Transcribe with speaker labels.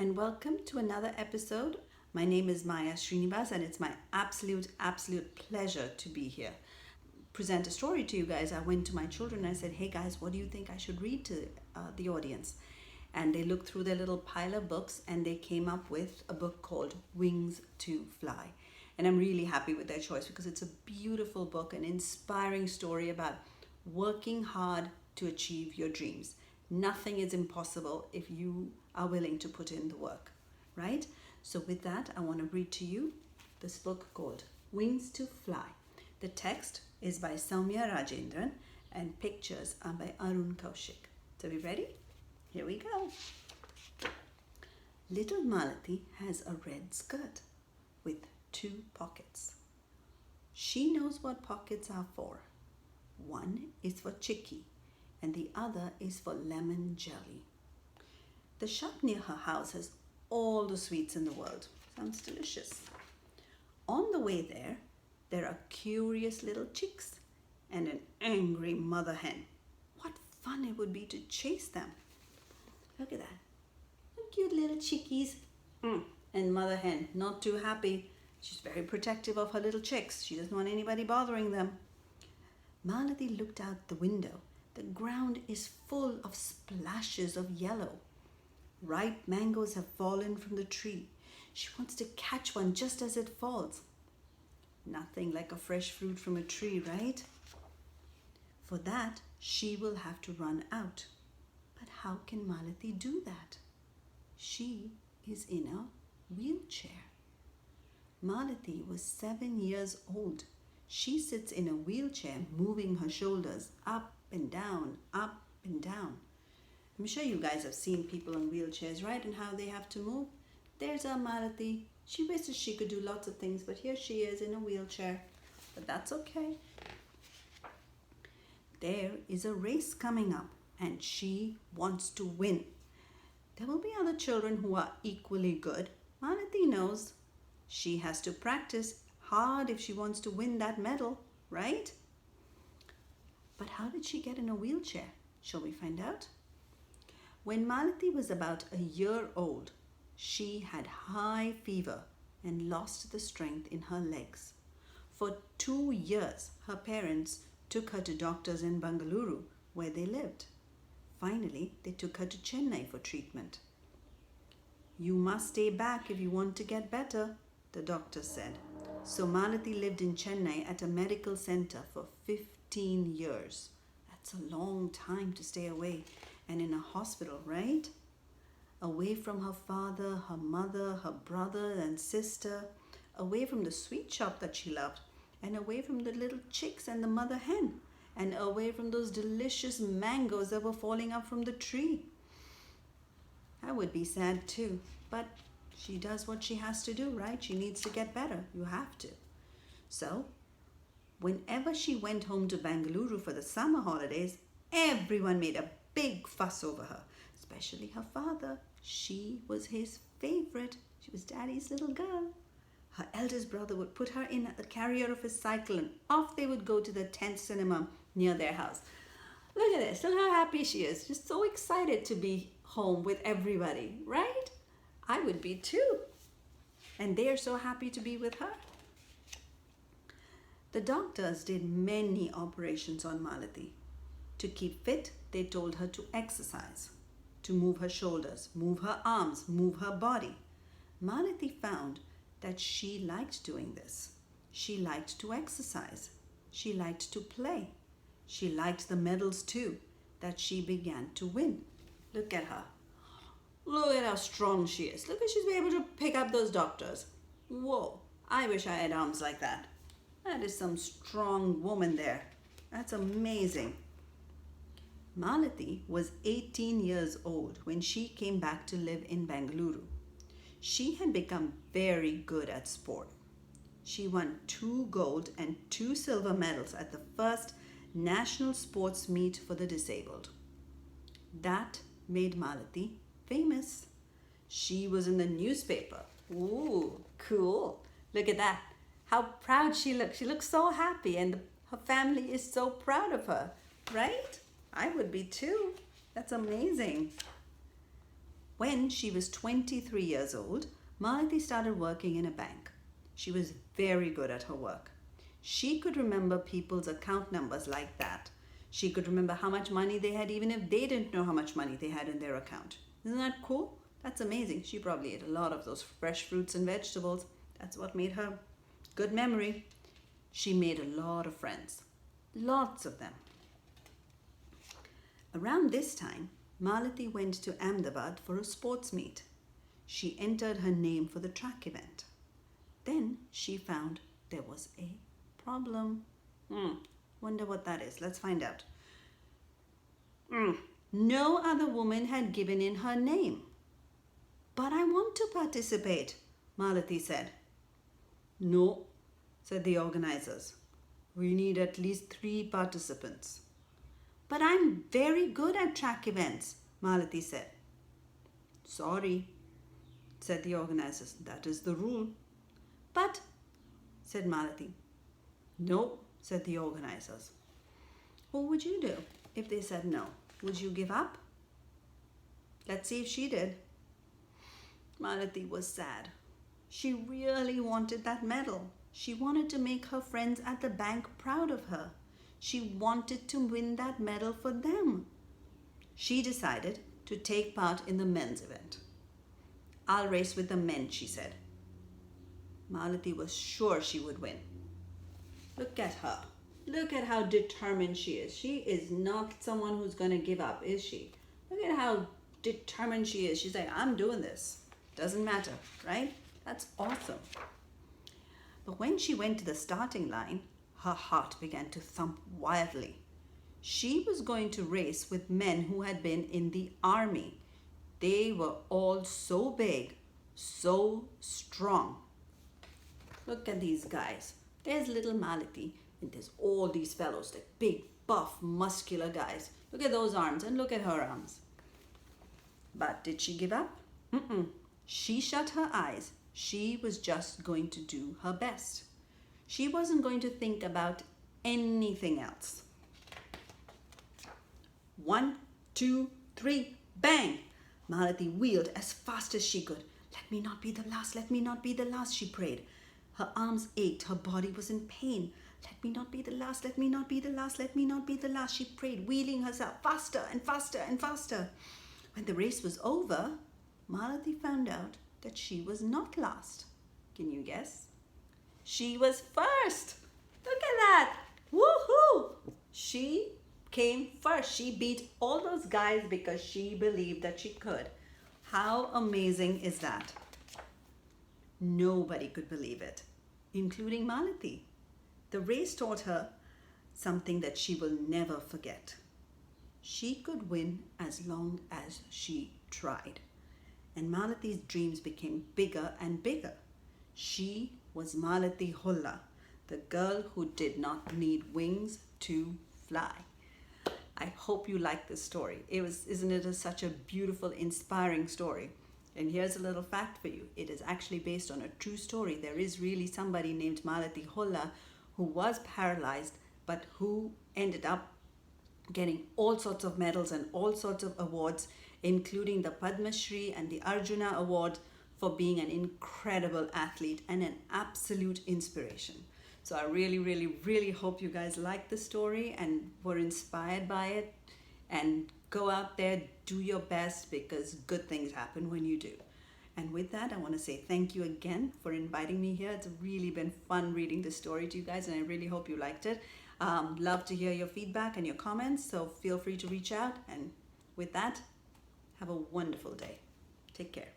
Speaker 1: and welcome to another episode. My name is Maya Srinivas, and it's my absolute pleasure to be here. Present a story to you guys. I went to my children and I said, hey guys, what do you think I should read to the audience? And they looked through their little pile of books and they came up with a book called Wings to Fly. And I'm really happy with their choice because it's a beautiful book, an inspiring story about working hard to achieve your dreams. Nothing is impossible if you are willing to put in the work, right? So with that, I want to read to you this book called Wings to Fly. The text is by Soumya Rajendran and pictures are by Arun Kaushik. So we ready? Here we go. Little Malati has a red skirt with 2 pockets. She knows what pockets are for. One is for chicky and the other is for lemon jelly. The shop near her house has all the sweets in the world. Sounds delicious. On the way there, there are curious little chicks and an angry mother hen. What fun it would be to chase them. Look at that. Cute little chickies. And mother hen, not too happy. She's very protective of her little chicks. She doesn't want anybody bothering them. Malati looked out the window. The ground is full of splashes of yellow. Ripe mangoes have fallen from the tree. She wants to catch one just as it falls. Nothing like a fresh fruit from a tree, right? For that, she will have to run out. But how can Malati do that? She is in a wheelchair. Malati was 7 years old. She sits in a wheelchair, moving her shoulders up and down, up and down. I'm sure you guys have seen people in wheelchairs, right? And how they have to move. There's our Malati. She wishes she could do lots of things, but here she is in a wheelchair. But that's okay. There is a race coming up, and she wants to win. There will be other children who are equally good. Malati knows she has to practice hard if she wants to win that medal, right? But how did she get in a wheelchair? Shall we find out? When Malati was about a year old, she had high fever and lost the strength in her legs. For 2 years, her parents took her to doctors in Bengaluru, where they lived. Finally, they took her to Chennai for treatment. You must stay back if you want to get better, the doctor said. So Malati lived in Chennai at a medical center for 15 years. That's a long time to stay away and in a hospital, right? Away from her father, her mother, her brother and sister, away from the sweet shop that she loved, and away from the little chicks and the mother hen, and away from those delicious mangoes that were falling up from the tree. I would be sad too, but she does what she has to do, right? She needs to get better. You have to. So, whenever she went home to Bengaluru for the summer holidays, everyone made a big fuss over her, especially her father. She was his favorite. She was Daddy's little girl. Her eldest brother would put her in the carrier of his cycle and off they would go to the tent cinema near their house. Look at this. Look how happy she is. Just so excited to be home with everybody, right? I would be too. And they are so happy to be with her. The doctors did many operations on Malati. To keep fit, they told her to exercise, to move her shoulders, move her arms, move her body. Malati found that she liked doing this. She liked to exercise. She liked to play. She liked the medals too, that she began to win. Look at her. Look at how strong she is. Look at she's able to pick up those doctors. Whoa, I wish I had arms like that. That is some strong woman there. That's amazing. Malati was 18 years old when she came back to live in Bengaluru. She had become very good at sport. She won 2 gold and 2 silver medals at the first National Sports Meet for the Disabled. That made Malati famous. She was in the newspaper. Ooh, cool. Look at that. How proud she looks. She looks so happy and her family is so proud of her, right? I would be too. That's amazing. When she was 23 years old, Malati started working in a bank. She was very good at her work. She could remember people's account numbers like that. She could remember how much money they had even if they didn't know how much money they had in their account. Isn't that cool? That's amazing. She probably ate a lot of those fresh fruits and vegetables. That's what made her good memory. She made a lot of friends. Lots of them. Around this time, Malati went to Ahmedabad for a sports meet. She entered her name for the track event. Then she found there was a problem. Wonder what that is. Let's find out. No other woman had given in her name. But I want to participate, Malati said. No, said the organizers. We need at least 3 participants. But I'm very good at track events, Malati said. Sorry, said the organizers. That is the rule. But, said Malati. No, said the organizers. What would you do if they said no? Would you give up? Let's see if she did. Malati was sad. She really wanted that medal. She wanted to make her friends at the bank proud of her. She wanted to win that medal for them. She decided to take part in the men's event. I'll race with the men, she said. Malati was sure she would win. Look at her. Look at how determined she is. She is not someone who's going to give up, is she? Look at how determined she is. She's like, I'm doing this. Doesn't matter, right? That's awesome. But when she went to the starting line, her heart began to thump wildly. She was going to race with men who had been in the army. They were all so big, so strong. Look at these guys. There's little Malati, and there's all these fellows, like big, buff, muscular guys. Look at those arms, and look at her arms. But did she give up? She shut her eyes. She was just going to do her best. She wasn't going to think about anything else. 1, 2, 3, bang! Malati wheeled as fast as she could. Let me not be the last, let me not be the last, she prayed. Her arms ached, her body was in pain. Let me not be the last, let me not be the last, let me not be the last, she prayed, wheeling herself faster and faster and faster. When the race was over, Malati found out that she was not last. Can you guess? She was first. Look at that. Woohoo! She came first. She beat all those guys because she believed that she could. How amazing is that? Nobody could believe it, including Malati. The race taught her something that she will never forget. She could win as long as she tried. And Malati's dreams became bigger and bigger. She was Malati Hulla, the girl who did not need wings to fly. I hope you like this story. Isn't it such a beautiful, inspiring story? And here's a little fact for you. It is actually based on a true story. There is really somebody named Malati Hulla who was paralyzed, but who ended up getting all sorts of medals and all sorts of awards, including the Padma Shri and the Arjuna Award for being an incredible athlete and an absolute inspiration. So I really, really, really hope you guys liked the story and were inspired by it. And go out there, do your best, because good things happen when you do. And with that, I want to say thank you again for inviting me here. It's really been fun reading this story to you guys, and I really hope you liked it. Love to hear your feedback and your comments, so feel free to reach out. And with that, have a wonderful day. Take care.